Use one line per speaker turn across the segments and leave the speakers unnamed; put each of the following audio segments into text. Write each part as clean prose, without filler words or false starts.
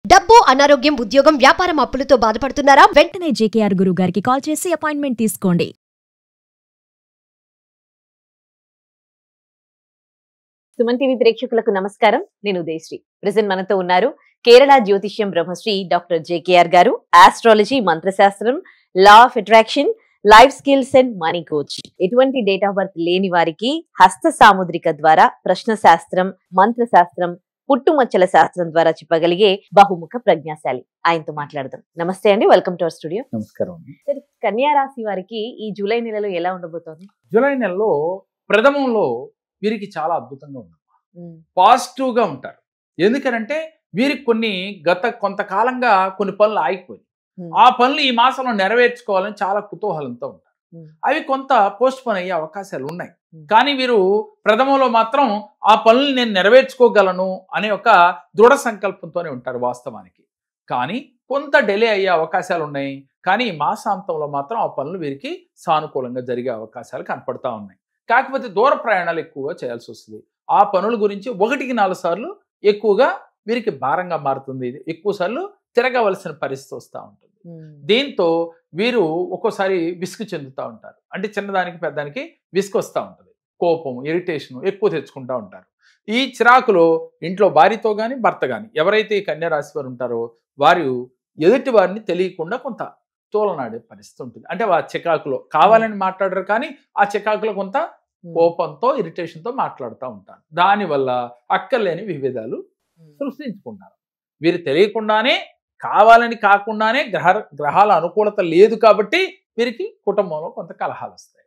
డబ్బు, అనారోగ్యం, ఉద్యోగం, వ్యాపారం అప్పులతో బాధపడుతున్నారా?
వెంటనే జేకేఆర్ గురువు గారికి కాల్ చేసి అపాయింట్మెంట్ తీసుకోండి.
సుమన్ టీవీ ప్రేక్షకులకు నమస్కారం. నేను ఉదయశ్రీ. ప్రెజెంట్ మనతో ఉన్నారు కేరళ జ్యోతిష్యం బ్రహ్మశ్రీ డాక్టర్ జేకేఆర్ గారు. ఆస్ట్రాలజీ, మంత్రశాస్త్రం, law of attraction, life skills and money coach. ఎటువంటి డేట్ ఆఫ్ బర్త్ లేని వారికి హస్త సాముద్రిక ద్వారా ప్రశ్న శాస్త్రం, మంత్రశాస్త్రం, పుట్టుమచ్చల శాస్త్రం ద్వారా చెప్పగలిగే బహుముఖ ప్రజ్ఞాశాలి. ఆయనతో మాట్లాడదాం. నమస్తే అండి, వెల్కమ్ టు అవర్ స్టూడియో.
నమస్కారం.
సరే, కన్యా రాశి వారికి ఈ జూలై నెలలో ఎలా ఉండబోతోంది?
జూలై నెలలో ప్రథమంలో వీరికి చాలా అద్భుతంగా ఉంది. పాజిటివ్ గా ఉంటారు. ఎందుకనంటే వీరికి కొంతకాలంగా కొన్ని పనులు ఆగిపోయి ఆ పనులు ఈ మాసంలో నెరవేర్చుకోవాలని చాలా కుతూహలంతో ఉంటారు. అవి కొంత పోస్ట్ పోన్ అయ్యే అవకాశాలు ఉన్నాయి. కానీ వీరు ప్రథమంలో మాత్రం ఆ పనులు నేను నెరవేర్చుకోగలను అనే ఒక దృఢ సంకల్పంతోనే ఉంటారు వాస్తవానికి. కానీ కొంత డిలే అయ్యే అవకాశాలు ఉన్నాయి. కానీ ఈ మాసాంతంలో మాత్రం ఆ పనులు వీరికి సానుకూలంగా జరిగే అవకాశాలు కనపడతా ఉన్నాయి. కాకపోతే దూర ప్రయాణాలు ఎక్కువగా చేయాల్సి వస్తుంది. ఆ పనుల గురించి 1-4 సార్లు ఎక్కువగా వీరికి భారంగా మారుతుంది. ఎక్కువ సార్లు తిరగవలసిన పరిస్థితి వస్తూ ఉంటుంది. దీంతో వీరు ఒక్కోసారి విసుగు చెందుతూ ఉంటారు. అంటే చిన్నదానికి పెద్దానికి విసుగు వస్తూ ఉంటుంది. కోపం, ఇరిటేషన్ ఎక్కువ తెచ్చుకుంటూ ఉంటారు. ఈ చిరాకులో ఇంట్లో భార్యతో కానీ భర్త కానీ ఎవరైతే ఈ కన్యా రాశి వారు ఉంటారో వారు ఎదుటి వారిని తెలియకుండా కొంత తోలనాడే పరిస్థితి ఉంటుంది. అంటే ఆ చికాకులో కావాలని మాట్లాడరు, కానీ ఆ చికాకులో కొంత కోపంతో, ఇరిటేషన్తో మాట్లాడుతూ ఉంటారు. దానివల్ల అక్కర్లేని విభేదాలు సృష్టించుకుంటారు. వీరు తెలియకుండానే, కావాలని కాకుండానే గ్రహాల అనుకూలత లేదు కాబట్టి వీరికి కుటుంబంలో కొంత కలహాలు వస్తాయి.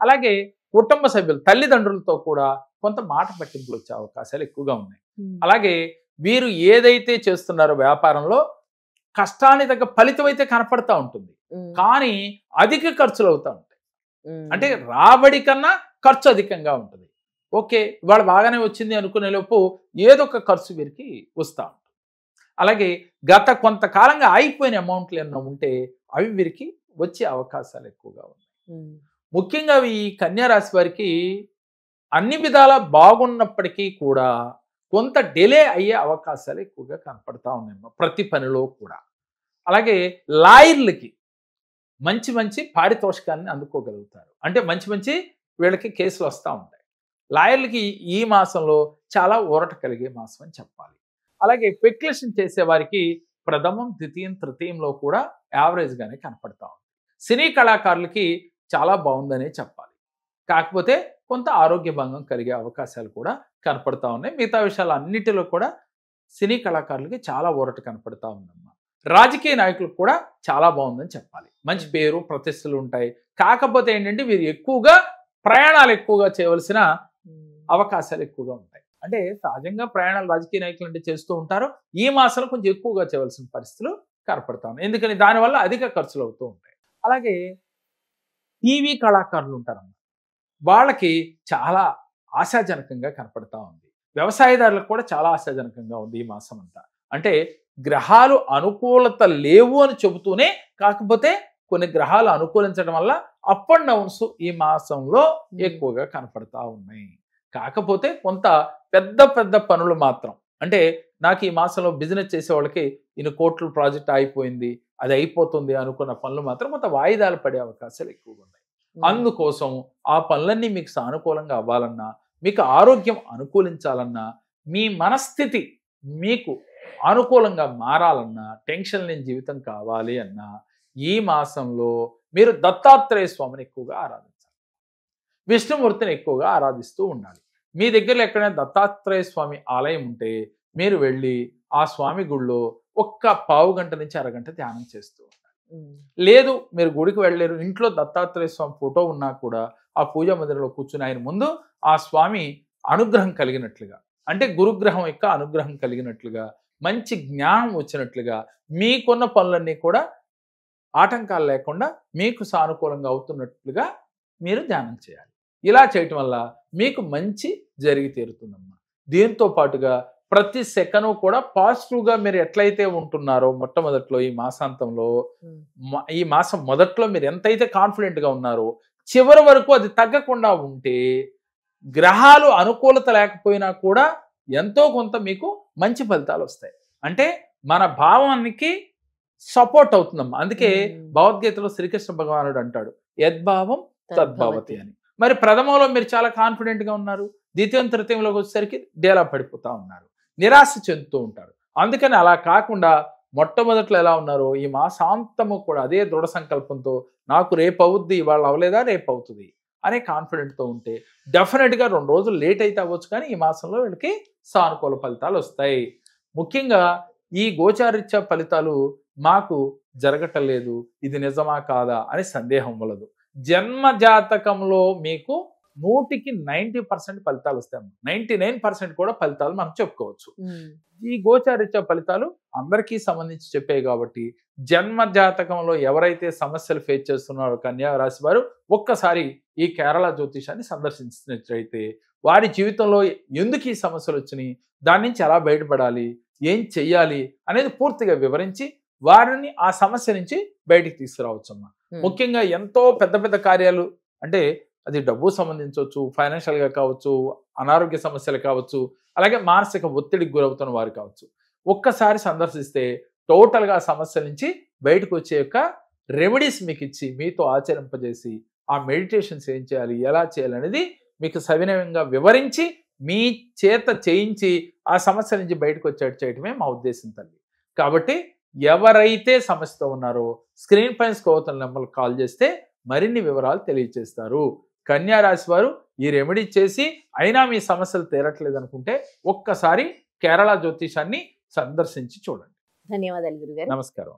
అలాగే కుటుంబ సభ్యులు, తల్లిదండ్రులతో కూడా కొంత మాట పట్టింపులు వచ్చే అవకాశాలు ఎక్కువగా ఉన్నాయి. అలాగే వీరు ఏదైతే చేస్తున్నారో వ్యాపారంలో కష్టానికి తగ్గ ఫలితం అయితే కనపడతా ఉంటుంది, కానీ అధిక ఖర్చులు అవుతూ ఉంటాయి. అంటే రాబడి కన్నా ఖర్చు అధికంగా ఉంటుంది. ఓకే, ఇవాళ బాగానే వచ్చింది అనుకునే లోపు ఏదో ఒక ఖర్చు వీరికి వస్తూ ఉంటుంది. అలాగే కొంతకాలంగా ఆగిపోయిన అమౌంట్లు ఏమన్నా ఉంటే అవి వీరికి వచ్చే అవకాశాలు ఎక్కువగా ఉన్నాయి. ముఖ్యంగా ఈ కన్యా రాశి వారికి అన్ని విధాలా బాగున్నప్పటికీ కూడా కొంత డిలే అయ్యే అవకాశాలు ఎక్కువగా కనపడతా ఉన్నాయి ప్రతి పనిలో కూడా. అలాగే లాయర్లకి మంచి పారితోషికాన్ని అందుకోగలుగుతారు. అంటే మంచి వీళ్ళకి కేసులు వస్తూ ఉంటాయి. లాయర్లకి ఈ మాసంలో చాలా ఊరట కలిగే మాసం అని చెప్పాలి. అలాగే స్పెక్యులేషన్ చేసే వారికి ప్రథమం, ద్వితీయం, తృతీయంలో కూడా యావరేజ్గానే కనపడతా ఉంది. సినీ కళాకారులకి చాలా బాగుందనే చెప్పాలి. కాకపోతే కొంత ఆరోగ్య భంగం కలిగే అవకాశాలు కూడా కనపడతా ఉన్నాయి. మిగతా విషయాలు అన్నిటిలో కూడా సినీ కళాకారులకి చాలా ఊరట కనపడతా ఉందమ్మా. రాజకీయ నాయకులకు కూడా చాలా బాగుందని చెప్పాలి. మంచి పేరు, ప్రతిష్టలు ఉంటాయి. కాకపోతే ఏంటంటే వీరు ఎక్కువగా ప్రయాణాలు ఎక్కువగా చేయవలసిన అవకాశాలు ఎక్కువగా ఉంటాయి. అంటే సహజంగా ప్రయాణాలు రాజకీయ నాయకులు అంటే చేస్తూ ఉంటారు. ఈ మాసంలో కొంచెం ఎక్కువగా చేయవలసిన పరిస్థితులు కనపడతా ఉన్నాయి. ఎందుకని దానివల్ల అధిక ఖర్చులు అవుతూ ఉంటాయి. అలాగే టీవీ కళాకారులు ఉంటారన్నమాట. వాళ్ళకి చాలా ఆశాజనకంగా కనపడతా ఉంది. వ్యవసాయదారులకు కూడా చాలా ఆశాజనకంగా ఉంది ఈ మాసం అంతా. అంటే గ్రహాలు అనుకూలత లేవు అని చెబుతూనే, కాకపోతే కొన్ని గ్రహాలు అనుకూలించడం వల్ల అప్ అండ్ డౌన్స్ ఈ మాసంలో ఎక్కువగా కనపడతా ఉన్నాయి. కాకపోతే కొంత పెద్ద పనులు మాత్రం, అంటే నాకు ఈ మాసంలో బిజినెస్ చేసే వాళ్ళకి ఇన్ని కోట్ల ప్రాజెక్ట్ అయిపోయింది, అది అయిపోతుంది అనుకున్న పనులు మాత్రం కొంత వాయిదాలు పడే అవకాశాలు ఎక్కువగా ఉన్నాయి. అందుకోసం ఆ పనులన్నీ మీకు సానుకూలంగా అవ్వాలన్నా, మీకు ఆరోగ్యం అనుకూలించాలన్నా, మీ మనస్థితి మీకు అనుకూలంగా మారాలన్నా, టెన్షన్ లేని జీవితం కావాలి అన్నా ఈ మాసంలో మీరు దత్తాత్రేయ స్వామిని ఎక్కువగా ఆరాధించాలి. విష్ణుమూర్తిని ఎక్కువగా ఆరాధిస్తూ ఉండాలి. మీ దగ్గరలో ఎక్కడైనా దత్తాత్రేయ స్వామి ఆలయం ఉంటే మీరు వెళ్ళి ఆ స్వామి గుళ్ళో ఒక్క పావు గంట నుంచి అరగంట ధ్యానం చేస్తూ ఉండాలి. లేదు మీరు గుడికి వెళ్ళలేరు, ఇంట్లో దత్తాత్రేయ స్వామి ఫోటో ఉన్నా కూడా ఆ పూజా మందిరంలో కూర్చుని ఆయన ముందు ఆ స్వామి అనుగ్రహం కలిగినట్లుగా, అంటే గురుగ్రహం యొక్క అనుగ్రహం కలిగినట్లుగా, మంచి జ్ఞానం వచ్చినట్లుగా, మీకున్న పనులన్నీ కూడా ఆటంకాలు లేకుండా మీకు సానుకూలంగా అవుతున్నట్లుగా మీరు ధ్యానం చేయాలి. ఇలా చేయటం వల్ల మీకు మంచి జరిగి తీరుతుందమ్మా. దీంతో పాటుగా ప్రతి సెకను కూడా పాజిటివ్గా మీరు ఎట్లయితే ఉంటున్నారో మొట్టమొదట్లో ఈ మాసాంతంలో, ఈ మాసం మొదట్లో మీరు ఎంతైతే కాన్ఫిడెంట్గా ఉన్నారో చివరి వరకు అది తగ్గకుండా ఉంటే గ్రహాలు అనుకూలత లేకపోయినా కూడా ఎంతో కొంత మీకు మంచి ఫలితాలు వస్తాయి. అంటే మన భావానికి సపోర్ట్ అవుతుందమ్మా. అందుకే భగవద్గీతలో శ్రీకృష్ణ భగవానుడు అంటాడు యద్భావం తద్భవతి అని. మరి ప్రథమంలో మీరు చాలా కాన్ఫిడెంట్ గా ఉన్నారు, ద్వితీయం తృతీయంలోకి వచ్చేసరికి డేలా పడిపోతా ఉన్నారు, నిరాశ చెందుతూ ఉంటారు. అందుకని అలా కాకుండా మొట్టమొదట్లో ఎలా ఉన్నారో ఈ మాసాంతము కూడా అదే దృఢ సంకల్పంతో నాకు రేపు అవుద్ది, ఇవాళ అవ్వలేదా రేపు అవుతుంది అనే కాన్ఫిడెంట్తో ఉంటే డెఫినెట్గా 2 రోజులు లేట్ అయితే అవ్వచ్చు, కానీ ఈ మాసంలో వీళ్ళకి సానుకూల ఫలితాలు వస్తాయి. ముఖ్యంగా ఈ గోచారిత్య ఫలితాలు మాకు జరగటం లేదు, ఇది నిజమా కాదా అని సందేహం వలదు. జన్మ జాతకంలో మీకు 100కి 90% ఫలితాలు వస్తాయి, 99% కూడా ఫలితాలు మనం చెప్పుకోవచ్చు. ఈ గోచారిత్య ఫలితాలు అందరికీ సంబంధించి చెప్పాయి కాబట్టి జన్మ జాతకంలో ఎవరైతే సమస్యలు ఫేస్ చేస్తున్నారో కన్యా రాశి వారు ఒక్కసారి ఈ కేరళ జ్యోతిషాన్ని సందర్శించినట్లయితే వారి జీవితంలో ఎందుకు ఈ సమస్యలు వచ్చినాయి, దాని నుంచి ఎలా బయటపడాలి, ఏం చెయ్యాలి అనేది పూర్తిగా వివరించి వారిని ఆ సమస్య నుంచి బయటికి తీసుకురావచ్చమ్మా. ముఖ్యంగా ఎంతో పెద్ద పెద్ద కార్యాలు, అంటే అది డబ్బు సంబంధించవచ్చు, ఫైనాన్షియల్ గా కావచ్చు, అనారోగ్య సమస్యలు కావచ్చు, అలాగే మానసిక ఒత్తిడికి గురవుతున్న వారు కావచ్చు, ఒక్కసారి సందర్శిస్తే టోటల్ గా సమస్యల నుంచి బయటకు వచ్చే యొక్క రెమెడీస్ మీకు ఇచ్చి మీతో ఆచరింపజేసి ఆ మెడిటేషన్స్ ఏం చేయాలి, ఎలా చేయాలి అనేది మీకు సవినయంగా వివరించి మీ చేత చేయించి ఆ సమస్య నుంచి బయటకు వచ్చేట్టు చేయటమే మా ఉద్దేశం తల్లి. కాబట్టి ఎవరైతే సమస్యతో ఉన్నారో స్క్రీన్ పైన స్కోవతల నెంబర్కి కాల్ చేస్తే మరిన్ని వివరాలు తెలియజేస్తారు. కన్యా రాశి వారు ఈ రెమెడీ చేసి అయినా మీ సమస్యలు తీరట్లేదు అనుకుంటే ఒక్కసారి కేరళ జ్యోతిషాన్ని సందర్శించి చూడండి.
ధన్యవాదాలు గురుగారు.
నమస్కారం.